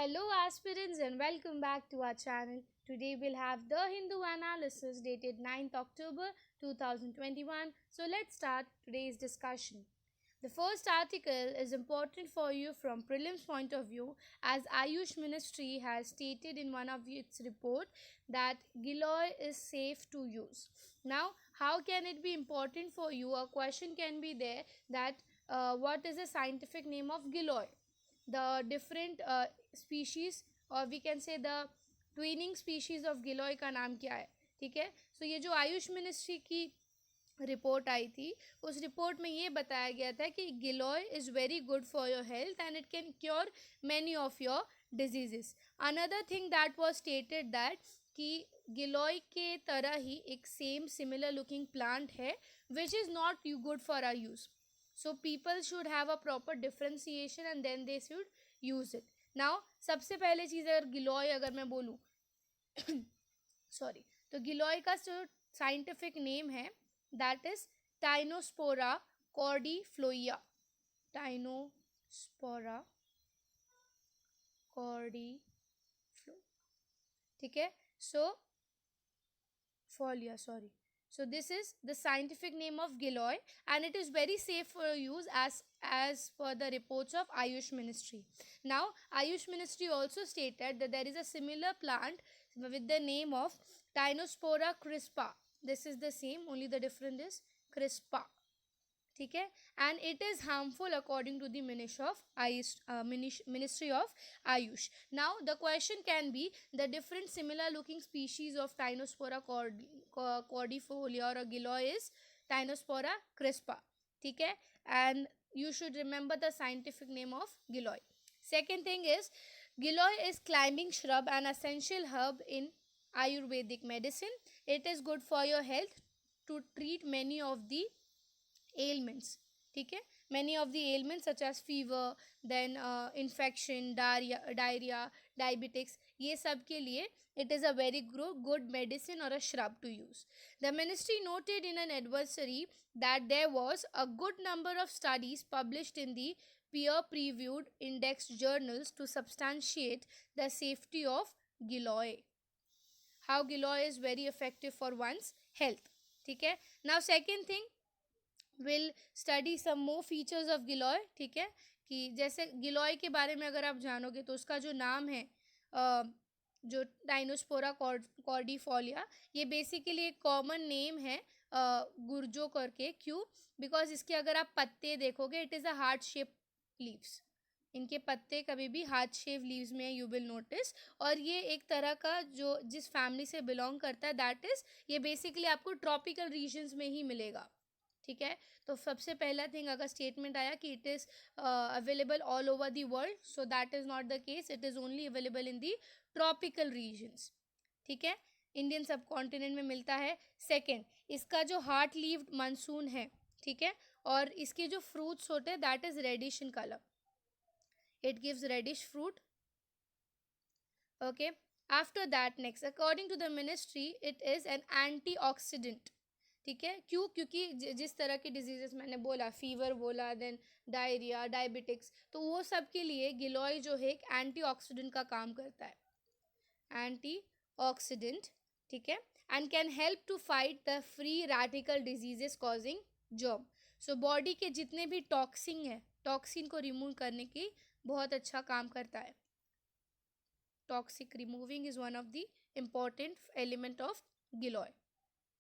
Hello, aspirants, and welcome back to our channel. Today we'll have the Hindu analysis dated 9th October 2021. So let's start today's discussion. The first article is important for you from prelims point of view, as Ayush Ministry has stated in one of its report that Giloy is safe to use. Now, how can it be important for you? A question can be there that what is the scientific name of Giloy? The different species, or we can say the twinning species of giloy का नाम क्या है. ठीक है, so ये जो AYUSH ministry की report आई थी, उस रिपोर्ट में ये बताया गया था कि giloy is very good for your health and it can cure many of your diseases. Another thing that was stated that कि गिलोय के तरह ही एक सेम सिमिलर लुकिंग प्लांट है which is not you good for our use. So people should have a proper differentiation and then they should use it. Now सबसे पहले चीज़, अगर गिलोय अगर मैं बोलूँ सॉरी, तो गिलोय का जो साइंटिफिक नेम है दैट इज टाइनोस्पोरा कॉर्डीफ्लोइया. टाइनोस्पोरा कॉर्डीफ्लो, ठीक है. सो फोलिया, sorry. So this is the scientific name of Giloy and it is very safe for use as per the reports of Ayush Ministry. Now Ayush Ministry also stated that there is a similar plant with the name of Tynospora crispa. This is the same, only the difference is crispa. ठीक है, and it is harmful according to the ministry of AYUSH. Now the question can be the different similar looking species of tinospora cordifolia और giloy is tinospora crispa. ठीक है, and you should remember the scientific name of giloy. Second thing is giloy is climbing shrub and essential herb in Ayurvedic medicine. It is good for your health to treat many of the ailments. ठीक है, many of the ailments such as fever, then infection, diarrhea, diabetics, ये सब के लिए it is a very good medicine or a shrub to use. The ministry noted in an advisory that there was a good number of studies published in the peer-reviewed indexed journals to substantiate the safety of giloy. How giloy is very effective for one's health. ठीक है, now second thing will study some more features of giloy. ठीक है, कि जैसे गिलोय के बारे में अगर आप जानोगे तो उसका जो नाम है जो टाइनोस्पोरा कॉर्डीफोलिया, ये बेसिकली एक कॉमन नेम है गुर्जो करके. क्यों? बिकॉज इसके अगर आप पत्ते देखोगे it is a heart shape leaves. इनके पत्ते कभी भी हार्ट शेप लीव्स में यू विल नोटिस. और ये एक तरह का जो जिस फैमिली से बिलोंग करता है दैट इज़, ये बेसिकली आपको ट्रॉपिकल रीजन्स में ही मिलेगा. ठीक है, तो सबसे पहला थिंग अगर स्टेटमेंट आया कि it is available all over the world, so that is not the case. It is only available in the tropical regions. ठीक है, इंडियन सब कॉन्टिनेंट में मिलता है. सेकेंड, इसका जो हार्ट लीव्ड मानसून है, ठीक है, और इसके जो फ्रूट्स होते हैं that is reddish in colour. It gives reddish fruit. Okay, after that next, according to the ministry it is an antioxidant. ठीक है, क्यों? क्योंकि जिस तरह के डिजीजेस मैंने बोला, फीवर बोला, देन डायरिया, डायबिटिक्स, तो वो सब के लिए गिलोय जो है एक एंटीऑक्सीडेंट का काम करता है. एंटीऑक्सीडेंट, ठीक है, and can help to fight the free radical diseases causing germ. So body के जितने भी टॉक्सिन है, टॉक्सिन को रिमूव करने की बहुत अच्छा काम करता है. Toxic removing is one of the important element of giloy.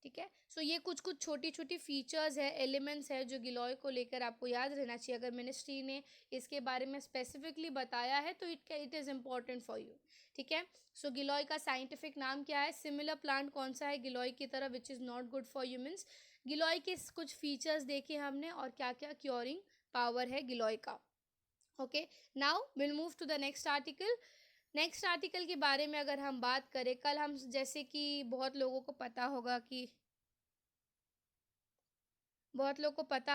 ठीक है, सो ये कुछ कुछ छोटी छोटी फीचर्स है, एलिमेंट्स है जो गिलोय को लेकर आपको याद रहना चाहिए. अगर मिनिस्ट्री ने इसके बारे में स्पेसिफिकली बताया है तो it is important for you. ठीक है, सो गिलोय का साइंटिफिक नाम क्या है, सिमिलर प्लांट कौन सा है गिलोय की तरह which is not good for humans. Giloy के कुछ फीचर्स देखे हमने और क्या क्या क्योरिंग पावर है गिलोय का. Okay, now will move to the next article. Next article के बारे में अगर हम बात करें, कल हम जैसे कि बहुत लोगों को पता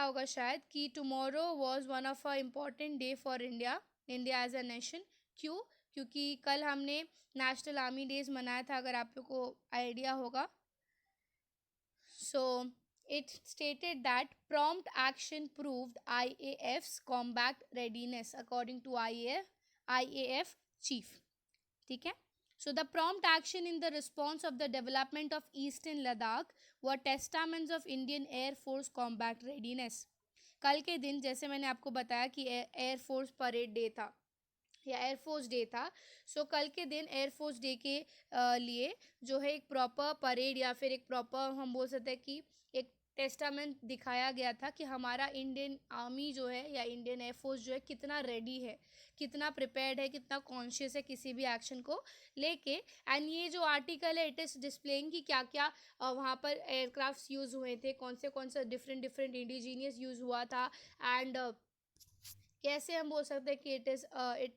होगा शायद कि tomorrow was one of a important day for India as a nation. क्यों? क्योंकि कल हमने नेशनल आर्मी डेज मनाया था, अगर आप लोग को आइडिया होगा. सो it stated that prompt action proved IAF's combat readiness. According to IAF chief. ठीक है. So the prompt action in the response of the development of eastern Ladakh were testaments of Indian Air Force combat readiness. कल के दिन जैसे मैंने आपको बताया कि एयर फोर्स परेड डे था या एयरफोर्स डे था. सो कल के दिन एयरफोर्स डे के लिए जो है एक प्रॉपर परेड या फिर एक प्रॉपर हम बोल सकते हैं कि एक टेस्टामेंट दिखाया गया था कि हमारा इंडियन आर्मी जो है या इंडियन एयरफोर्स जो है कितना रेडी है, कितना प्रिपेयर्ड है, कितना कॉन्शियस है किसी भी एक्शन को लेके. एंड ये जो आर्टिकल है इट इज़ डिस्प्लेइंग कि क्या क्या वहाँ पर एयरक्राफ्ट यूज़ हुए थे, कौन से डिफरेंट डिफरेंट इंडिजीनियस यूज़ हुआ था एंड कैसे हम बोल सकते हैं कि इट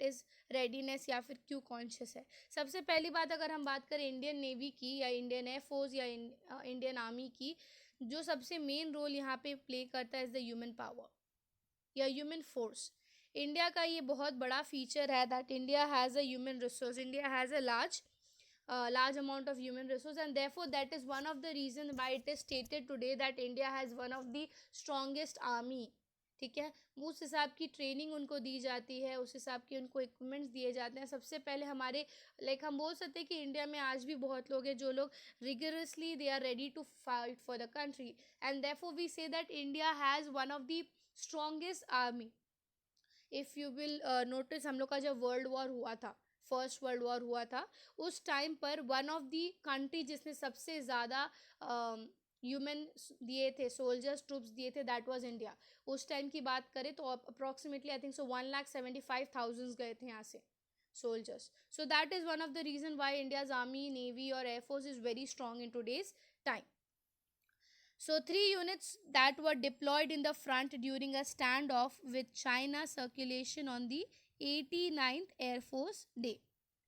इज़ रेडीनेस या फिर क्यों कॉन्शियस है. सबसे पहली बात अगर हम बात करें इंडियन नेवी की या इंडियन एयरफोर्स या इंडियन आर्मी की, जो सबसे मेन रोल यहाँ पे प्ले करता है इज़ द ह्यूमन पावर या ह्यूमन फोर्स. इंडिया का ये बहुत बड़ा फीचर है that India has a human resource. India has a large amount of human resource and therefore that is one of the reason why it is stated today that India has one of the strongest army. ठीक है. उस हिसाब की training उनको दी जाती है, उस हिसाब के उनको इक्विपमेंट्स दिए जाते हैं. सबसे पहले हमारे लाइक हम बोल सकते हैं कि इंडिया में आज भी बहुत लोग हैं जो लोग rigorously they are ready to fight for the country and therefore we say that India has one of the strongest army. If you will notice हम लोग का जब वर्ल्ड वॉर हुआ था, फर्स्ट वर्ल्ड वॉर हुआ था, उस टाइम पर वन ऑफ दी कंट्री जिसने सबसे ज़्यादा ह्यूमन दिए थे, सोल्जर्स ट्रूप्स दिए थे, दैट वाज इंडिया. उस टाइम की बात करें तो अप्रॉक्सीमेटली आई थिंक सो 1,75,000 गए थे यहाँ से soldiers. So that is one of the reason why India's army, navy और air force is very strong in today's time. So, 3 units that were deployed in the front during a standoff with China circulation on the 89th Air Force Day.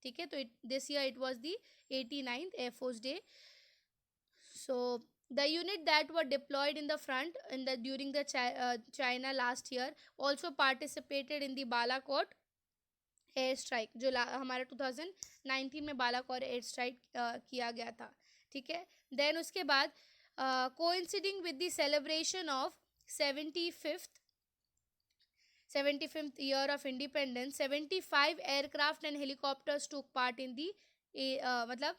ठीक है. तो this year it was the 89th Air Force Day. So the unit that were deployed in the front during the China last year also participated in the Balakot air strike जो हमारे 2019 में Balakot air strike किया गया था. ठीक है. Then उसके बाद coinciding with the celebration of 75th year of independence, 75 aircraft and helicopters took part in the मतलब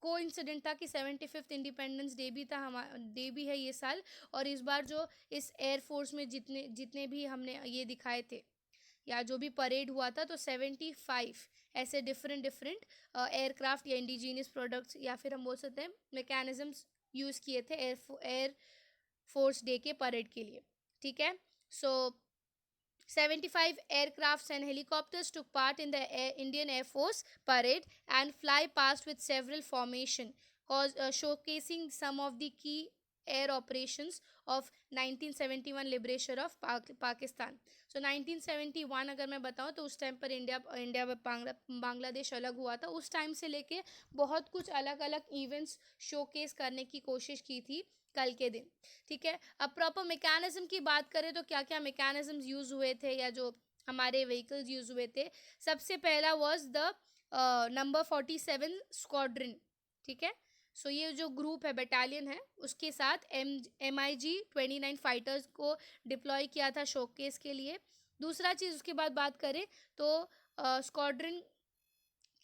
कोइंसिडेंट था कि 75th इंडिपेंडेंस डे भी था, हमारा डे भी है ये साल. और इस बार जो इस एयरफोर्स में जितने भी हमने ये दिखाए थे या जो भी परेड हुआ था तो 75 ऐसे डिफरेंट एयरक्राफ्ट या इंडिजीनियस प्रोडक्ट्स या फिर हम बोल सकते हैं मैकेनिज्म्स यूज़ किए थे एयर फोर्स डे के परेड के लिए. ठीक है. सो 75 aircrafts and helicopters took part in the Indian Air Force parade and fly past with several formation, showcasing some of the key air operations of 1971 liberation of Pakistan. So 1971 अगर मैं बताऊँ तो उस टाइम पर इंडिया बांग्लादेश अलग हुआ था. उस टाइम से लेके बहुत कुछ अलग अलग इवेंट्स शोकेस करने की कोशिश की थी कल के दिन. ठीक है. अब प्रॉपर मैकेनिज्म की बात करें तो क्या क्या मैकेनिज्म्स यूज़ हुए थे या जो हमारे व्हीकल्स यूज़ हुए थे. सबसे पहला वाज द नंबर 47 स्क्वाड्रन. ठीक है. सो ये जो ग्रुप है, बटालियन है, उसके साथ MiG-29 फाइटर्स को डिप्लॉय किया था शोकेस के लिए. दूसरा चीज़ उसके बाद बात करें तो स्क्वाड्रन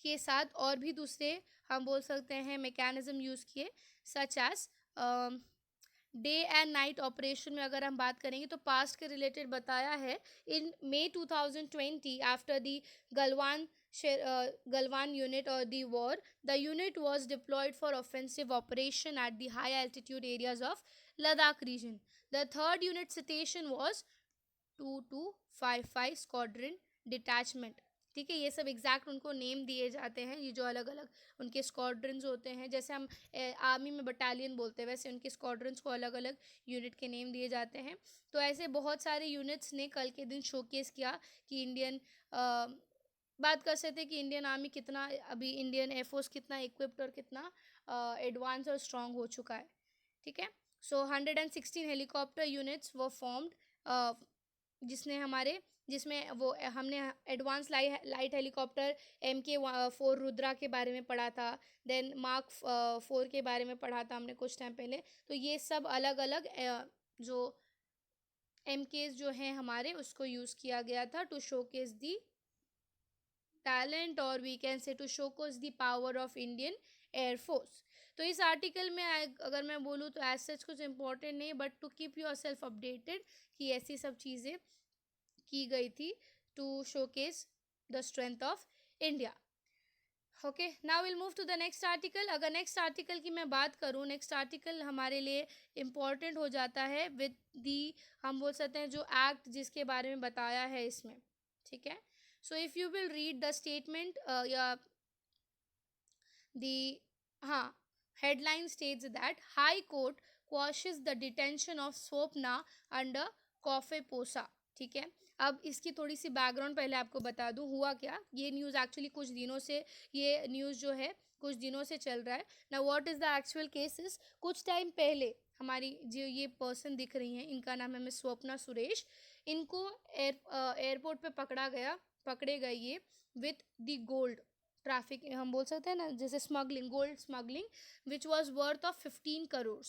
के साथ और भी दूसरे हम बोल सकते हैं मैकेनिज्म यूज़ किए such as day and night operation में अगर हम बात करेंगे तो पास्ट के रिलेटेड बताया है. इन May 2020 after the Galwan unit or the war, the unit was deployed for offensive operation at the high altitude areas of Ladakh region. The third unit citation was 2255 Squadron Detachment. ठीक है. ये सब exact उनको name दिए जाते हैं, ये जो अलग अलग उनके स्क्वाड्रंस होते हैं. जैसे हम आर्मी में बटालियन बोलते हैं वैसे उनके स्क्वाड्रंस को अलग अलग यूनिट के नेम दिए जाते हैं. तो ऐसे बहुत सारे यूनिट्स ने कल के दिन शोकेस किया कि इंडियन बात कर सकते हैं कि इंडियन आर्मी कितना अभी इंडियन एयरफोर्स कितना इक्विप्ड और कितना एडवांस और स्ट्रॉन्ग हो चुका है. ठीक है. सो 116 हेलीकॉप्टर यूनिट्स वो फॉर्म्ड जिसमें वो हमने advance light helicopter MK4 Rudra के बारे में पढ़ा था. देन मार्क 4 के बारे में पढ़ा था हमने कुछ टाइम पहले. तो ये सब अलग अलग जो MKs जो हैं हमारे उसको यूज़ किया गया था to showcase the talent, or we can say to showcase the power of Indian Air Force. तो इस आर्टिकल में अगर मैं बोलूँ तो एज सच कुछ इम्पोर्टेंट नहीं, but to keep yourself updated कि ऐसी सब चीज़ें की गई थी to showcase the strength of India. Okay, now will move to the next article. अगर नेक्स्ट आर्टिकल की मैं बात करूँ, नेक्स्ट आर्टिकल हमारे लिए इम्पॉर्टेंट हो जाता है विद दी, हम बोल सकते हैं जो एक्ट जिसके बारे में बताया है इसमें. ठीक है, so if you will read the statement या दी, हाँ, headline states that High Court quashes the detention of Swapna under कॉफे पोसा. ठीक है, अब इसकी थोड़ी सी बैकग्राउंड पहले आपको बता दूं. हुआ क्या, ये न्यूज़ एक्चुअली कुछ दिनों से, ये न्यूज़ जो है कुछ दिनों से चल रहा है. ना what is the actual cases, कुछ टाइम पहले हमारी जो ये पर्सन दिख रही हैं, इनका नाम है मिस स्वप्ना सुरेश. इनको एयरपोर्ट पे पकड़े गए ये विथ द गोल्ड ट्रैफिक, हम बोल सकते हैं ना, जैसे smuggling, gold smuggling, which was worth of 15 crore.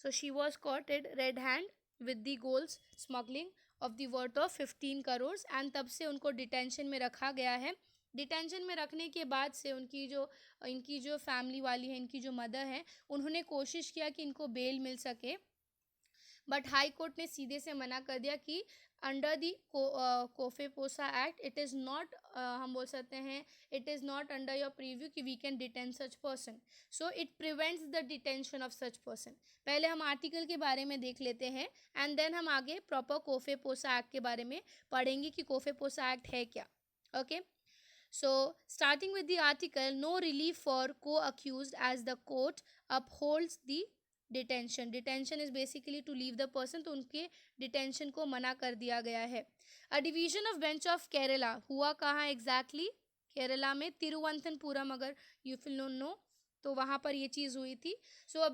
So she was caught at red hand with the gold smuggling of the worth of 15 crore. And तब से उनको डिटेंशन में रखा गया है. डिटेंशन में रखने के बाद से इनकी जो फैमिली वाली है, इनकी जो मदर है, उन्होंने कोशिश किया कि इनको बेल मिल सके, बट हाई कोर्ट ने सीधे से मना कर दिया कि अंडर दी कोफे पोसा एक्ट इट इज़ नॉट, हम बोल सकते हैं it is not under your preview कि we can detain such person. So it prevents the detention of such person. पहले हम आर्टिकल के बारे में देख लेते हैं एंड देन हम आगे प्रॉपर कोफे पोसा एक्ट के बारे में पढ़ेंगे कि कोफे पोसा एक्ट है क्या. Okay, so starting with the article, no relief for co-accused as the court upholds the detention. Detention is basically to leave the person, तो उनके डिटेंशन को मना कर दिया गया है. A division of bench of Kerala, हुआ कहाँ एग्जैक्टली, केरला में तिरुवनंतपुरम, अगर यू विल नो तो वहाँ पर ये चीज़ हुई थी. So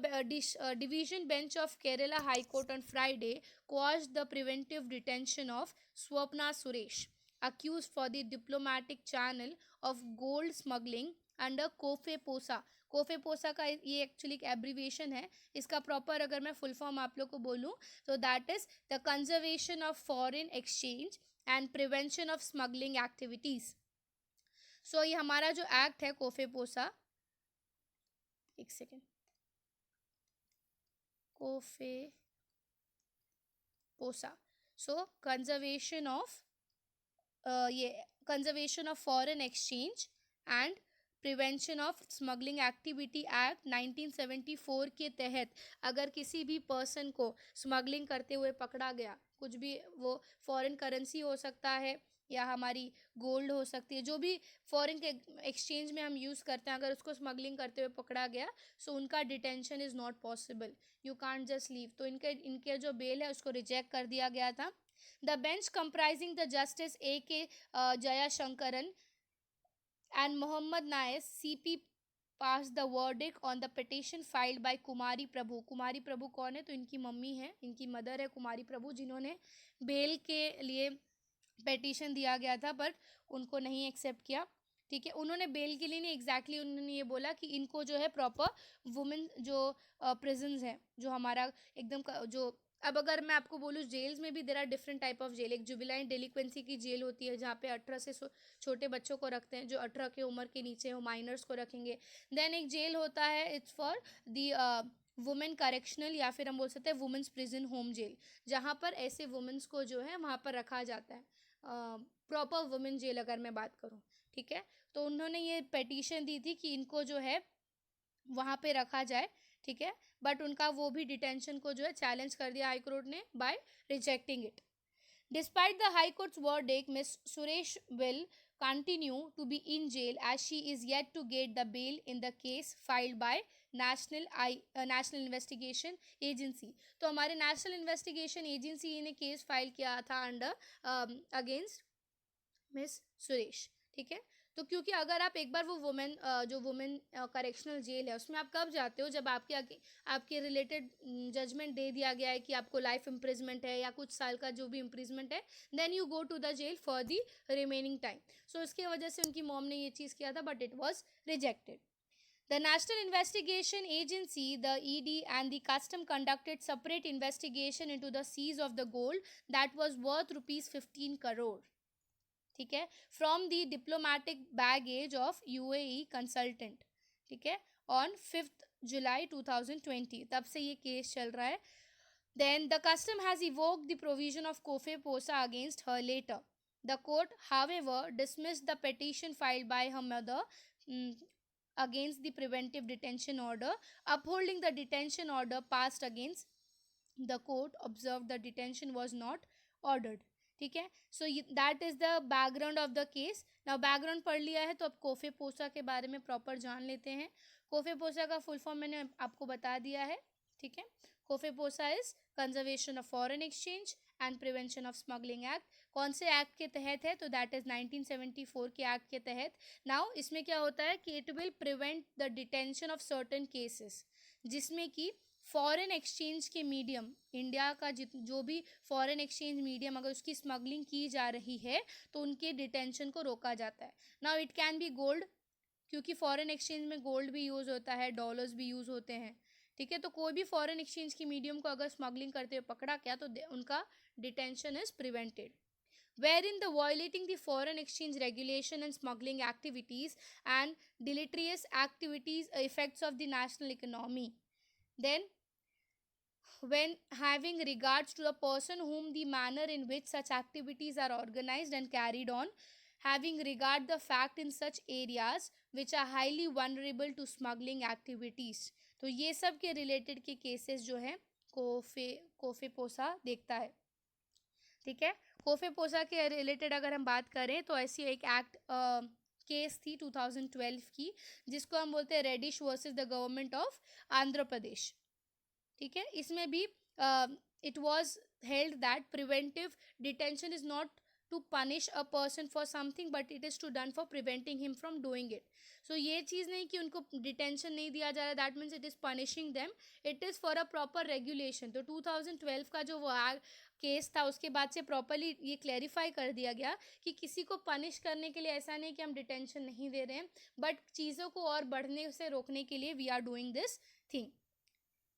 division bench of Kerala high court on Friday quashed the preventive detention of Swapna Suresh accused for the diplomatic channel of gold smuggling under COFEPOSA. कोफे पोसा का ये एक्चुअली एक एब्रीविएशन है. इसका प्रॉपर अगर मैं फुल फॉर्म आप लोग को बोलूँ तो that is the conservation of foreign exchange and prevention of smuggling activities. So ये हमारा जो एक्ट है कोफे पोसा, एक सेकेंड, कोफे पोसा, सो कंजर्वेशन ऑफ ये conservation of foreign exchange and prevention of smuggling activity act 1974 के तहत अगर किसी भी पर्सन को स्मगलिंग करते हुए पकड़ा गया, कुछ भी, वो फॉरेन करेंसी हो सकता है या हमारी गोल्ड हो सकती है, जो भी फॉरेन के एक्सचेंज में हम यूज़ करते हैं, अगर उसको स्मगलिंग करते हुए पकड़ा गया, सो उनका detention is not possible, you can't just leave. तो इनके जो बेल है उसको रिजेक्ट कर दिया गया था. The bench comprising the Justice A.K. Jayashankaran and Mohammad Nais CP passed the verdict on the petition filed by कुमारी प्रभु. कुमारी प्रभु कौन है, तो इनकी मम्मी है, इनकी मदर है कुमारी प्रभु, जिन्होंने बेल के लिए पेटिशन दिया गया था बट उनको नहीं एक्सेप्ट किया. ठीक है, उन्होंने बेल के लिए नहीं, एग्जैक्टली उन्होंने ये बोला कि इनको जो है प्रॉपर वुमेन जो प्रिजन्स हैं, जो हमारा एकदम जो, अब अगर मैं आपको बोलूँ जेल्स में भी there are different type of jail. एक जुबिलाइन डेलिक्वेंसी की जेल होती है जहाँ पे 18 से छोटे बच्चों को रखते हैं, जो 18 की उम्र के नीचे हो, माइनर्स को रखेंगे. देन एक जेल होता है, it's for the women correctional, या फिर हम बोल सकते हैं वुमेन्स प्रिजन होम जेल, जहाँ पर ऐसे वुमेन्स को जो है वहाँ पर रखा जाता है, प्रॉपर वुमेन जेल अगर मैं बात करूँ. ठीक है, तो उन्होंने ये पेटिशन दी थी कि इनको जो है वहाँ पे रखा जाए. ठीक है, बट उनका वो भी डिटेंशन को जो है चैलेंज कर दिया हाई कोर्ट ने by rejecting it. Despite the high court's verdict, miss Suresh will continue to be in jail as she is yet to get the bail in the case filed by national investigation agency. तो हमारे national investigation agency ने case file किया था under against miss Suresh. ठीक है, तो क्योंकि अगर आप एक बार वो वुमेन करेक्शनल जेल है उसमें आप कब जाते हो, जब आपके रिलेटेड जजमेंट दे दिया गया है कि आपको लाइफ इम्प्रिजमेंट है या कुछ साल का जो भी इम्प्रिजमेंट है, then you go to the jail for the remaining time. So इसके वजह से उनकी मॉम ने ये चीज़ किया था but it was rejected. The National Investigation Agency, the ED, and the custom conducted separate investigation into the seize of the gold that was worth rupees 15 crore. ठीक है, from the diplomatic baggage of UAE consultant, ठीक है, on 5 जुलाई 2020, तब से ये case चल रहा है. Then the custom has evoked the provision of COFE POSA against her later. The court, however, dismissed the petition filed by her mother mm, against the preventive detention order, upholding the detention order passed against the court. Observed the detention was not ordered. ठीक है, so that is the background of the case. Now background पढ़ लिया है तो अब कोफे पोसा के बारे में प्रॉपर जान लेते हैं. कोफे पोसा का फुल फॉर्म मैंने आपको बता दिया है. ठीक है, कोफे पोसा is conservation of foreign exchange and prevention of smuggling act. कौन से एक्ट के तहत है? तो दैट इज 1974 के एक्ट के तहत. नाउ इसमें क्या होता है कि it will prevent the detention of certain cases जिसमें कि फॉरेन एक्सचेंज के मीडियम, इंडिया का जो भी फॉरेन एक्सचेंज मीडियम अगर उसकी स्मगलिंग की जा रही है तो उनके डिटेंशन को रोका जाता है. Now it can be gold, क्योंकि फॉरेन एक्सचेंज में गोल्ड भी यूज़ होता है, डॉलर्स भी यूज़ होते हैं. ठीक है, तो कोई भी फॉरेन एक्सचेंज की मीडियम को अगर स्मगलिंग करते हुए पकड़ा गया तो उनका detention is prevented. Wherein the violating the foreign exchange regulation and smuggling activities and deleterious activities effects of the national economy. Then when having regards to the person whom the manner in which such activities are organized and carried on, having regard the fact in such areas which are highly vulnerable to smuggling activities. तो ये सब के related के cases जो है कोफे पोसा देखता है. ठीक है, कोफे पोसा के रिलेटेड अगर हम बात करें तो ऐसी एक एक्ट केस थी 2012 की जिसको हम बोलते हैं रेडिश versus the government of Andhra Pradesh. ठीक है, इसमें भी it was held that preventive detention is not to punish a person for something but it is to done for preventing him from doing it. So ये चीज़ नहीं कि उनको डिटेंशन नहीं दिया जा रहा, that means it is punishing them, it is for a proper regulation. तो 2012 का जो वो केस था उसके बाद से प्रॉपरली ये क्लैरिफाई कर दिया गया कि किसी को पनिश करने के लिए ऐसा नहीं कि हम डिटेंशन नहीं दे रहे हैं, बट चीज़ों को और बढ़ने से रोकने के लिए we are doing this thing.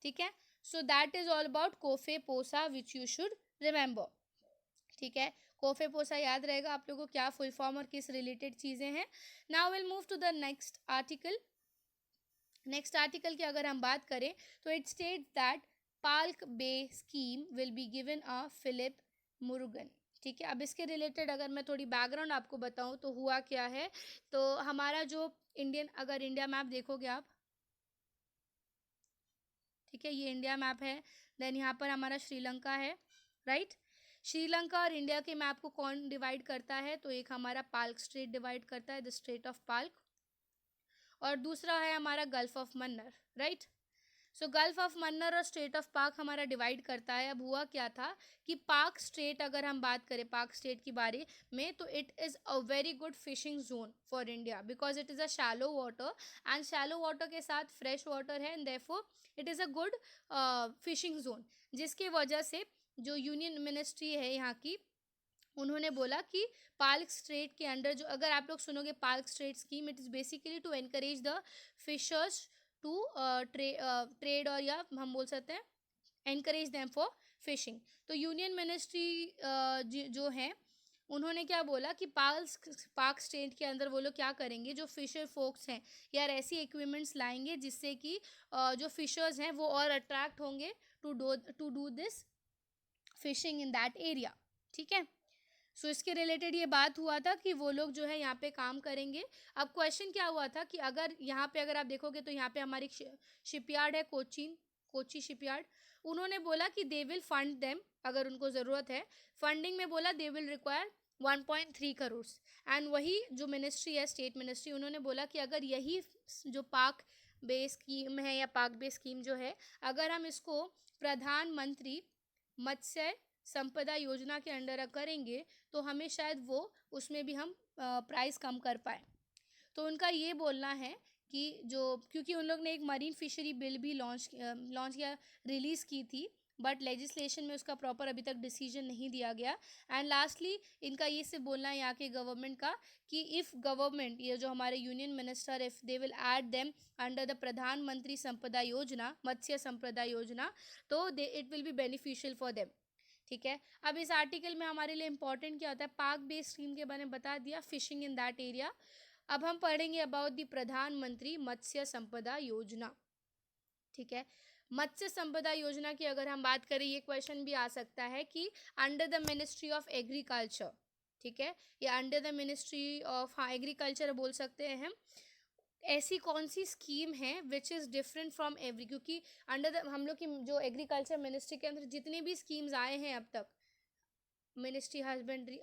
ठीक है, so that is all about COFEPOSA which you should remember. ठीक है, कोफे पोसा याद रहेगा आप लोगों को क्या फुल फॉर्म और किस रिलेटेड चीज़ें हैं. Now will move to the next article. Next article की अगर हम बात करें तो it states that Palk bay scheme will be given a fillip Murugan. ठीक है, अब इसके रिलेटेड अगर मैं थोड़ी बैकग्राउंड आपको बताऊं तो हुआ क्या है. तो हमारा जो अगर इंडिया मैप देखोगे आप, ठीक है, ये इंडिया मैप है. देन यहाँ पर हमारा श्रीलंका है, राइट. श्रीलंका और इंडिया के मैप को कौन डिवाइड करता है? तो एक हमारा पाल्क स्ट्रेट डिवाइड करता है, द स्ट्रेट ऑफ पाल्क, और दूसरा है हमारा Gulf of Mannar, right. So Gulf of Mannar और स्ट्रेट ऑफ पाक हमारा डिवाइड करता है. अब हुआ क्या था कि पाक स्ट्रेट, अगर हम बात करें पाक स्ट्रेट के बारे में, तो it is a very good fishing zone for India because it is a shallow water and shallow water के साथ फ्रेश वाटर है and therefore it is a good fishing zone, जिसकी वजह से जो यूनियन मिनिस्ट्री है यहाँ की, उन्होंने बोला कि पाल्क स्ट्रेट के अंडर जो, अगर आप लोग सुनोगे Palk strait scheme, it is basically to encourage the fishers to trade, और या हम बोल सकते हैं एनकरेज देम फॉर फिशिंग. तो यूनियन मिनिस्ट्री जो है उन्होंने क्या बोला कि पाक स्टेट के अंदर वो लोग क्या करेंगे, जो फिशर फोक्स हैं यार ऐसी इक्विपमेंट्स लाएंगे जिससे कि जो फिशर्स हैं वो और अट्रैक्ट होंगे to do this fishing in that area. ठीक है, सो इसके रिलेटेड ये बात हुआ था कि वो लोग जो है यहाँ पे काम करेंगे. अब क्वेश्चन क्या हुआ था कि अगर यहाँ पे अगर आप देखोगे तो यहाँ पे हमारी शिपयार्ड है कोची शिपयार्ड. उन्होंने बोला कि दे विल फंड देम, अगर उनको ज़रूरत है फंडिंग में, बोला they will require 1.3 crore. And वही जो मिनिस्ट्री है स्टेट मिनिस्ट्री, उन्होंने बोला कि अगर यही जो पाक बे स्कीम है या पाक बे स्कीम जो है, अगर हम इसको प्रधानमंत्री मत्स्य संपदा योजना के अंडर करेंगे तो हमें शायद वो उसमें भी हम प्राइस कम कर पाए. तो उनका ये बोलना है कि जो, क्योंकि उन लोग ने एक मरीन फिशरी बिल भी लॉन्च या रिलीज़ की थी, बट लेजिस्लेशन में उसका प्रॉपर अभी तक डिसीजन नहीं दिया गया. एंड लास्टली इनका ये से बोलना है यहाँ के गवर्नमेंट का कि इफ़ गवर्नमेंट, ये जो हमारे union minister, if they will add them under the प्रधानमंत्री संपदा योजना, मत्स्य संपदा योजना, तो it will be beneficial for them. ठीक है। अब इस आर्टिकल में हमारे लिए इंपॉर्टेंट क्या होता है, पार्क बेस्ड स्कीम के बारे में बता दिया, फिशिंग इन दैट एरिया। अब हम पढ़ेंगे अबाउट द प्रधानमंत्री मत्स्य संपदा योजना। ठीक है, मत्स्य संपदा योजना की अगर हम बात करें, ये क्वेश्चन भी आ सकता है कि under the ministry of agriculture, ठीक है, या अंडर द मिनिस्ट्री ऑफ, हाँ एग्रीकल्चर बोल सकते हैं हम, ऐसी कौन सी स्कीम है which is different from every, क्योंकि अंडर द हम लोग की जो एग्रीकल्चर मिनिस्ट्री के अंदर जितने भी स्कीम्स आए हैं अब तक, मिनिस्ट्री हस्बेंड्री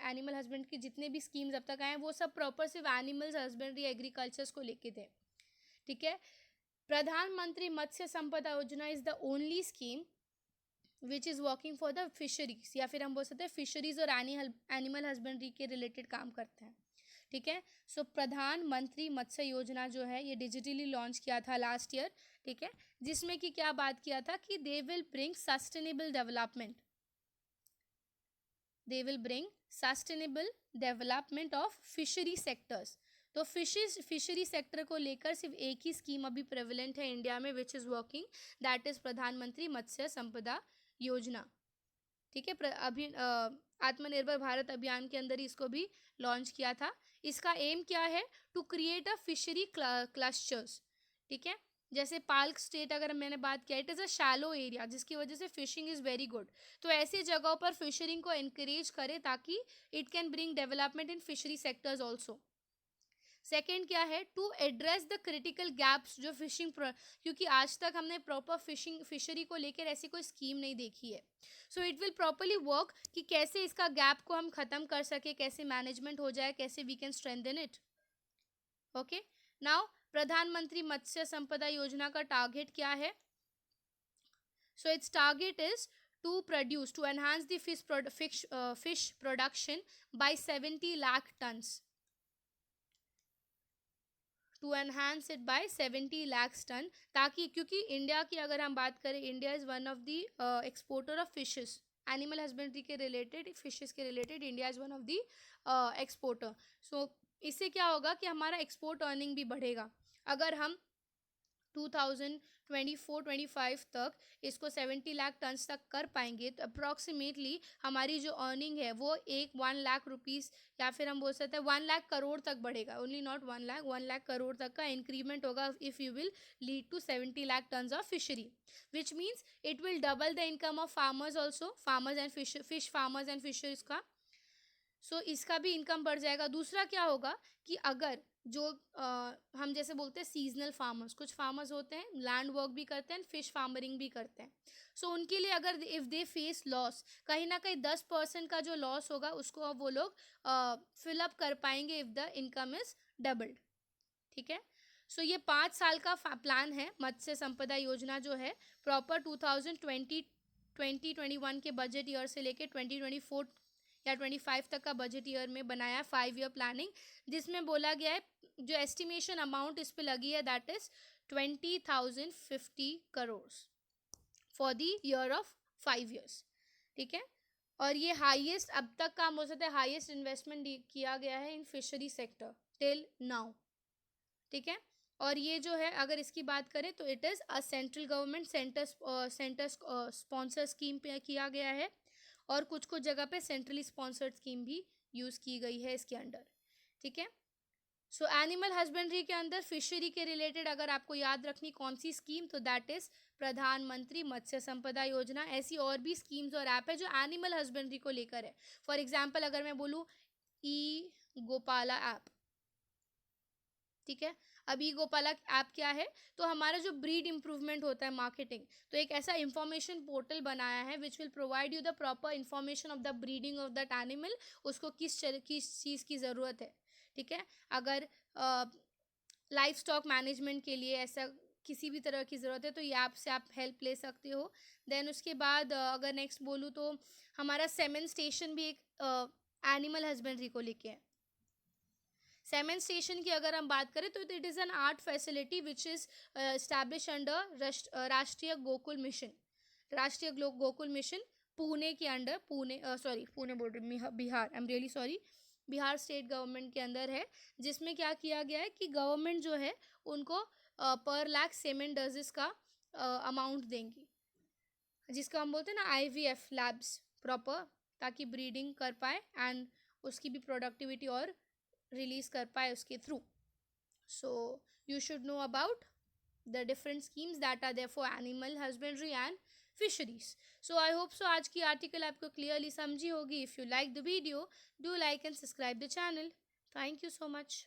एनिमल हस्बेंड की जितने भी स्कीम्स अब तक आए हैं वो सब प्रॉपर सिर्फ एनिमल्स हस्बेंड्री एग्रीकल्चर्स को लेके थे। ठीक है, प्रधानमंत्री मत्स्य संपदा योजना is the only scheme which is working for the fisheries, या फिर हम बोल सकते हैं फिशरीज और एनिमल हस्बेंड्री के रिलेटेड काम करते हैं। ठीक है, सो प्रधानमंत्री मत्स्य योजना जो है ये डिजिटली लॉन्च किया था लास्ट ईयर। ठीक है, जिसमें कि क्या बात किया था कि they will bring sustainable development, they will bring sustainable development of fishery sectors. तो फिशरी सेक्टर को लेकर सिर्फ एक ही स्कीम अभी प्रेवलेंट है इंडिया में which is working, that is प्रधानमंत्री मत्स्य संपदा योजना। ठीक है, अभी आत्मनिर्भर भारत अभियान के अंदर ही इसको भी लॉन्च किया था। इसका एम क्या है, to create a fishery clusters. ठीक है, जैसे पाल्क स्टेट अगर मैंने बात किया, it is a shallow area जिसकी वजह से फिशिंग इज़ वेरी गुड, तो ऐसी जगहों पर फिशरिंग को एनकरेज करे ताकि it can bring development in fishery sectors also. Second क्या है, to address the critical gaps जो फिशिंग, क्योंकि आज तक हमने प्रॉपर फिशरी को लेकर ऐसी कोई स्कीम नहीं देखी है। So it will properly work कि कैसे इसका गैप को हम ख़त्म कर सके, कैसे मैनेजमेंट हो जाए, कैसे we can strengthen it. Okay, now Pradhan Mantri Matsya Sampada Yojana का टारगेट क्या है, so its target is to enhance the fish production by 70 lakh tons, to enhance it by 70 lakh ton, ताकि क्योंकि इंडिया की अगर हम बात करें, India is one of the exporter of fishes, animal husbandry के रिलेटेड, फिशेस के related India is one of the exporter. So इससे क्या होगा कि हमारा एक्सपोर्ट अर्निंग भी बढ़ेगा। अगर हम 2024-25 तक इसको 70 लाख टन्स तक कर पाएंगे तो अप्रॉक्सीमेटली हमारी जो अर्निंग है वो 1 लाख रुपीज़, या फिर हम बोल सकते हैं 1 लाख करोड़ तक बढ़ेगा। ओनली नॉट 1 लाख, 1 लाख करोड़ तक का इंक्रीमेंट होगा if you will lead to 70 lakh tons of fishery, which means it will double the income of farmers also, farmers and fish farmers and fishers का। सो इसका भी इनकम बढ़ जाएगा। दूसरा क्या होगा कि अगर जो हम जैसे बोलते हैं सीजनल फार्मर्स, कुछ फार्मर्स होते हैं लैंड वर्क भी करते हैं, फिश फार्मरिंग भी करते हैं, सो उनके लिए अगर इफ़ दे फेस लॉस, कहीं ना कहीं 10% का जो लॉस होगा उसको अब वो लोग फिलअप कर पाएंगे if the income is doubled. ठीक है, सो ये 5 साल का प्लान है मत्स्य संपदा योजना जो है, प्रॉपर 2021 के बजट ईयर से लेके 2024 या 25 तक का बजट ईयर में बनाया 5 ईयर प्लानिंग, जिसमें बोला गया है जो एस्टिमेशन अमाउंट इस पे लगी है that is 20,050 crore for the year of 5 years. ठीक है, और ये हाईएस्ट अब तक का हो सकता है हाईएस्ट इन्वेस्टमेंट किया गया है इन फिशरी सेक्टर टिल नाउ। ठीक है, और ये जो है अगर इसकी बात करें तो it is a central government centre sponsor scheme पे किया गया है, और कुछ कुछ जगह पे सेंट्रली स्पॉन्सर्ड स्कीम भी यूज़ की गई है इसके अंडर। ठीक है, सो एनिमल हस्बेंड्री के अंदर फिशरी के रिलेटेड अगर आपको याद रखनी कौन सी स्कीम, तो दैट इज़ प्रधानमंत्री मत्स्य संपदा योजना। ऐसी और भी स्कीम्स और ऐप है जो एनिमल हस्बेंड्री को लेकर है। फॉर एग्जाम्पल अगर मैं बोलूँ ई गोपाला ऐप, ठीक है, अब ई गोपाला ऐप क्या है, तो हमारा जो ब्रीड इंप्रूवमेंट होता है मार्केटिंग, तो एक ऐसा इंफॉर्मेशन पोर्टल बनाया है which will provide you the proper information of the breeding of that animal, उसको किस चीज़ की ज़रूरत है। ठीक है, अगर लाइफ स्टॉक मैनेजमेंट के लिए ऐसा किसी भी तरह की ज़रूरत है तो ये ऐप से आप हेल्प ले सकते हो। देन उसके बाद अगर नेक्स्ट बोलूँ तो हमारा सेमेन स्टेशन भी एक एनिमल हस्बेंड्री को लेके है। सेमेन स्टेशन की अगर हम बात करें तो it is an art facility which is establish under राष्ट्रीय गोकुल मिशन, राष्ट्रीय गोकुल मिशन पुणे के अंडर, पुणे बोल रही Bihar, I am really sorry, Bihar state government के अंदर है, जिसमें क्या किया गया है कि गवर्नमेंट जो है उनको पर लाख सेमेन डोजेस का अमाउंट देंगी, जिसका हम बोलते हैं ना IVF लैब्स, प्रॉपर, ताकि ब्रीडिंग कर पाए एंड उसकी भी प्रोडक्टिविटी और रिलीज कर पाए उसके through. So you should know about the different schemes that are there for animal husbandry and fisheries. So I hope so आज की आर्टिकल आपको क्लियरली समझी होगी. If you like the video, do like and subscribe the channel. Thank you so much.